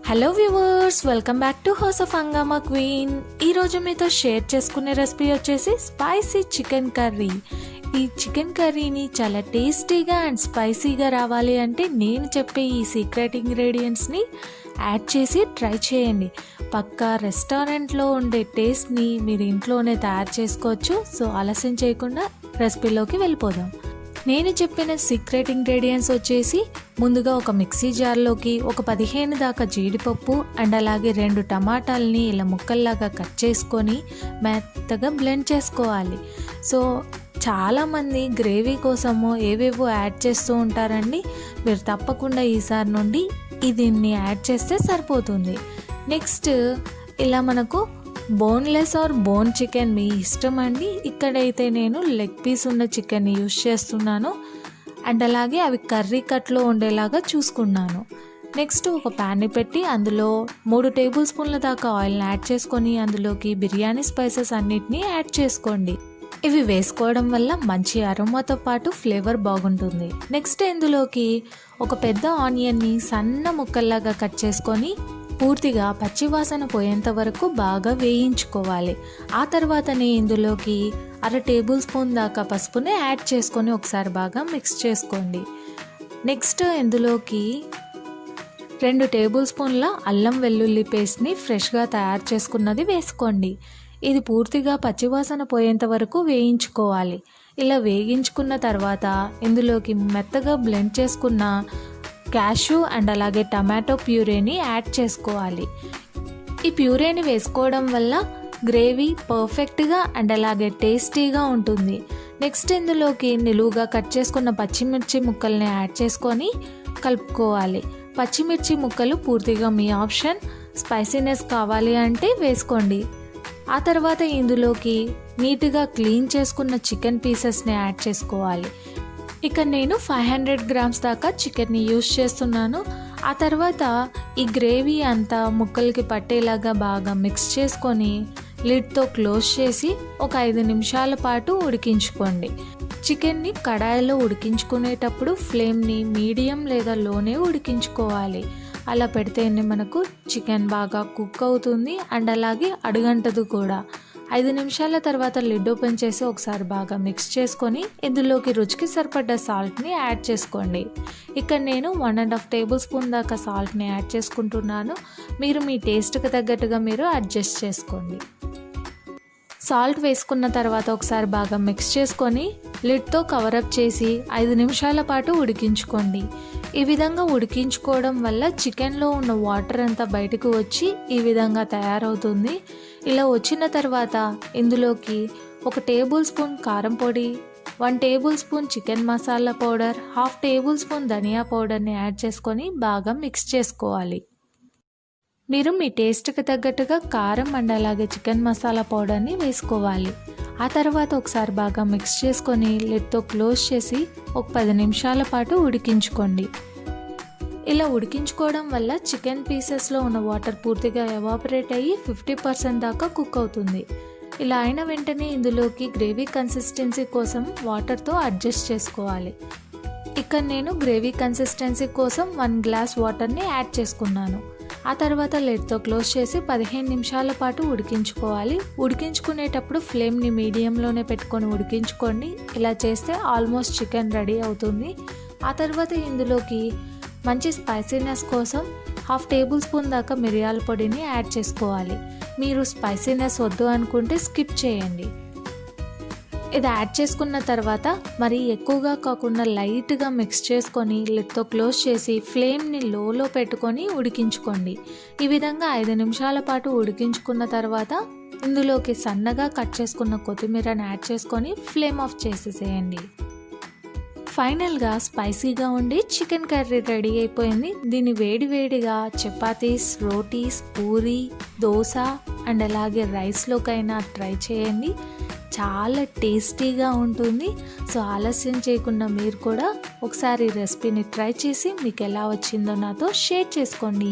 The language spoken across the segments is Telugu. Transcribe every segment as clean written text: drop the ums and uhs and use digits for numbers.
Hello viewers, welcome back to house of హంగామా క్వీన్. ఈరోజు మీతో షేర్ చేసుకునే రెసిపీ వచ్చేసి స్పైసీ చికెన్ కర్రీ. ఈ చికెన్ కర్రీని చాలా టేస్టీగా అండ్ స్పైసీగా రావాలి అంటే నేను చెప్పే ఈ సీక్రెట్ ఇంగ్రీడియంట్స్ని యాడ్ చేసి ట్రై చేయండి. పక్కా రెస్టారెంట్లో ఉండే టేస్ట్ని మీరు ఇంట్లోనే తయారు చేసుకోవచ్చు. సో ఆలస్యం చేయకుండా రెసిపీలోకి వెళ్ళిపోదాం. నేను చెప్పిన సీక్రెట్ ఇంగ్రీడియంట్స్ వచ్చేసి ముందుగా ఒక మిక్సీ జార్లోకి ఒక 15 దాకా జీడిపప్పు అండ్ అలాగే 2 టమాటాలని ఇలా ముక్కల్లాగా కట్ చేసుకొని మెత్తగా బ్లెండ్ చేసుకోవాలి. సో చాలామంది గ్రేవీ కోసము ఏవేవో యాడ్ చేస్తూ ఉంటారండి. మీరు తప్పకుండా ఈసారి నుండి దీన్ని యాడ్ చేస్తే సరిపోతుంది. నెక్స్ట్ ఇలా మనకు బోన్లెస్ ఆర్ బోన్ చికెన్ మీ ఇష్టం అండి. ఇక్కడైతే నేను లెగ్ పీస్ ఉన్న చికెన్ని యూస్ చేస్తున్నాను అండ్ అలాగే అవి కర్రీ కట్లో ఉండేలాగా చూసుకున్నాను. నెక్స్ట్ ఒక ప్యాన్ని పెట్టి అందులో 3 టేబుల్ స్పూన్ల దాకా ఆయిల్ని యాడ్ చేసుకొని అందులోకి బిర్యానీ స్పైసెస్ అన్నిటినీ యాడ్ చేసుకోండి. ఇవి వేసుకోవడం వల్ల మంచి అరోమాతో పాటు ఫ్లేవర్ బాగుంటుంది. నెక్స్ట్ ఇందులోకి ఒక పెద్ద ఆనియన్ని సన్న ముక్కల్లాగా కట్ చేసుకొని పూర్తిగా పచ్చివాసన పోయేంత వరకు బాగా వేయించుకోవాలి. ఆ తర్వాతనే ఇందులోకి 1/2 టేబుల్ స్పూన్ దాకా పసుపుని యాడ్ చేసుకొని ఒకసారి బాగా మిక్స్ చేసుకోండి. నెక్స్ట్ ఇందులోకి 2 టేబుల్ స్పూన్ల అల్లం వెల్లుల్లి పేస్ట్ని ఫ్రెష్గా తయారు చేసుకున్నది వేసుకోండి. ఇది పూర్తిగా పచ్చివాసన పోయేంత వరకు వేయించుకోవాలి. ఇలా వేయించుకున్న తర్వాత ఇందులోకి మెత్తగా బ్లెండ్ చేసుకున్న క్యాష్యూ అండ్ అలాగే టమాటో ప్యూరేని యాడ్ చేసుకోవాలి. ఈ ప్యూరేని వేసుకోవడం వల్ల గ్రేవీ పర్ఫెక్ట్గా అండ్ అలాగే టేస్టీగా ఉంటుంది. నెక్స్ట్ ఇందులోకి నిలువుగా కట్ చేసుకున్న పచ్చిమిర్చి ముక్కల్ని యాడ్ చేసుకొని కలుపుకోవాలి. పచ్చిమిర్చి ముక్కలు పూర్తిగా మీ ఆప్షన్. స్పైసీనెస్ కావాలి అంటే వేసుకోండి. ఆ తర్వాత ఇందులోకి నీట్గా క్లీన్ చేసుకున్న చికెన్ పీసెస్ని యాడ్ చేసుకోవాలి. ఇక నేను 500 గ్రామ్స్ దాకా చికెన్ని యూస్ చేస్తున్నాను. ఆ తర్వాత ఈ గ్రేవీ అంతా ముక్కలకి పట్టేలాగా బాగా మిక్స్ చేసుకొని లిడ్తో క్లోజ్ చేసి ఒక 5 నిమిషాల పాటు ఉడికించుకోండి. చికెన్ని కడాయిలో ఉడికించుకునేటప్పుడు ఫ్లేమ్ని మీడియం లేదా లోనే ఉడికించుకోవాలి. అలా పెడితేనే మనకు చికెన్ బాగా కుక్ అవుతుంది అండ్ అలాగే అడుగంటదు కూడా. 5 నిమిషాల తర్వాత లిడ్ ఓపెన్ చేసి ఒకసారి బాగా మిక్స్ చేసుకొని ఇందులోకి రుచికి సరిపడ్డ సాల్ట్ని యాడ్ చేసుకోండి. ఇక్కడ నేను 1.5 టేబుల్ స్పూన్ దాకా సాల్ట్ని యాడ్ చేసుకుంటున్నాను. మీరు మీ టేస్ట్కి తగ్గట్టుగా మీరు అడ్జస్ట్ చేసుకోండి. సాల్ట్ వేసుకున్న తర్వాత ఒకసారి బాగా మిక్స్ చేసుకొని లిడ్తో కవరప్ చేసి 5 నిమిషాల పాటు ఉడికించుకోండి. ఈ విధంగా ఉడికించుకోవడం వల్ల చికెన్లో ఉన్న వాటర్ అంతా బయటకు వచ్చి ఈ విధంగా తయారవుతుంది. ఇలా వచ్చిన తర్వాత ఇందులోకి 1 టేబుల్ స్పూన్ కారం పొడి, 1 table spoon chicken masala powder, 1/2 table spoon ధనియా పౌడర్ని యాడ్ చేసుకొని బాగా మిక్స్ చేసుకోవాలి. మీరు మీ టేస్ట్కి తగ్గట్టుగా కారం అండ్ అలాగే చికెన్ మసాలా పౌడర్ని వేసుకోవాలి. ఆ తర్వాత ఒకసారి బాగా మిక్స్ చేసుకొని లిడ్తో క్లోజ్ చేసి ఒక 10 నిమిషాల పాటు ఉడికించుకోండి. ఇలా ఉడికించుకోవడం వల్ల చికెన్ పీసెస్లో ఉన్న వాటర్ పూర్తిగా ఎవాపరేట్ అయ్యి 50% దాకా కుక్ అవుతుంది. ఇలా అయిన వెంటనే ఇందులోకి గ్రేవీ కన్సిస్టెన్సీ కోసం వాటర్తో అడ్జస్ట్ చేసుకోవాలి. ఇక్కడ నేను గ్రేవీ కన్సిస్టెన్సీ కోసం 1 గ్లాస్ వాటర్ని యాడ్ చేసుకున్నాను. ఆ తర్వాత లిడ్తో క్లోజ్ చేసి 15 నిమిషాల పాటు ఉడికించుకోవాలి. ఉడికించుకునేటప్పుడు ఫ్లేమ్ని మీడియంలోనే పెట్టుకొని ఉడికించుకోండి. ఇలా చేస్తే ఆల్మోస్ట్ చికెన్ రెడీ అవుతుంది. ఆ తర్వాత ఇందులోకి మంచి స్పైసీనెస్ కోసం 1/2 టేబుల్ స్పూన్ దాకా మిరియాల పొడిని యాడ్ చేసుకోవాలి. మీరు స్పైసీనెస్ వద్దు అనుకుంటే స్కిప్ చేయండి. ఇది యాడ్ చేసుకున్న తర్వాత మరి ఎక్కువగా కాకుండా లైట్గా మిక్స్ చేసుకొని లిడ్తో క్లోజ్ చేసి ఫ్లేమ్ని లోలో పెట్టుకొని ఉడికించుకోండి. ఈ విధంగా 5 నిమిషాల పాటు ఉడికించుకున్న తర్వాత ఇందులోకి సన్నగా కట్ చేసుకున్న కొత్తిమీరని యాడ్ చేసుకొని ఫ్లేమ్ ఆఫ్ చేసేసేయండి. ఫైనల్గా స్పైసీగా ఉండి చికెన్ కర్రీ రెడీ అయిపోయింది. దీన్ని వేడివేడిగా చపాతీస్, రోటీస్, పూరి, దోశ అండ్ అలాగే రైస్లోకైనా ట్రై చేయండి. చాలా టేస్టీగా ఉంటుంది. సో ఆలస్యం చేయకుండా మీరు కూడా ఒకసారి రెసిపీని ట్రై చేసి మీకు ఎలా వచ్చిందో నాతో షేర్ చేసుకోండి.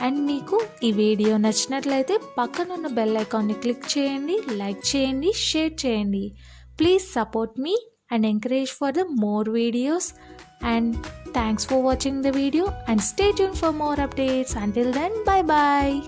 అండ్ మీకు ఈ వీడియో నచ్చినట్లయితే పక్కనున్న బెల్ ఐకాన్ని క్లిక్ చేయండి, లైక్ చేయండి, షేర్ చేయండి. Please support me and encourage for the more videos and Thanks for watching the video and stay tuned for more updates. Until then, bye bye.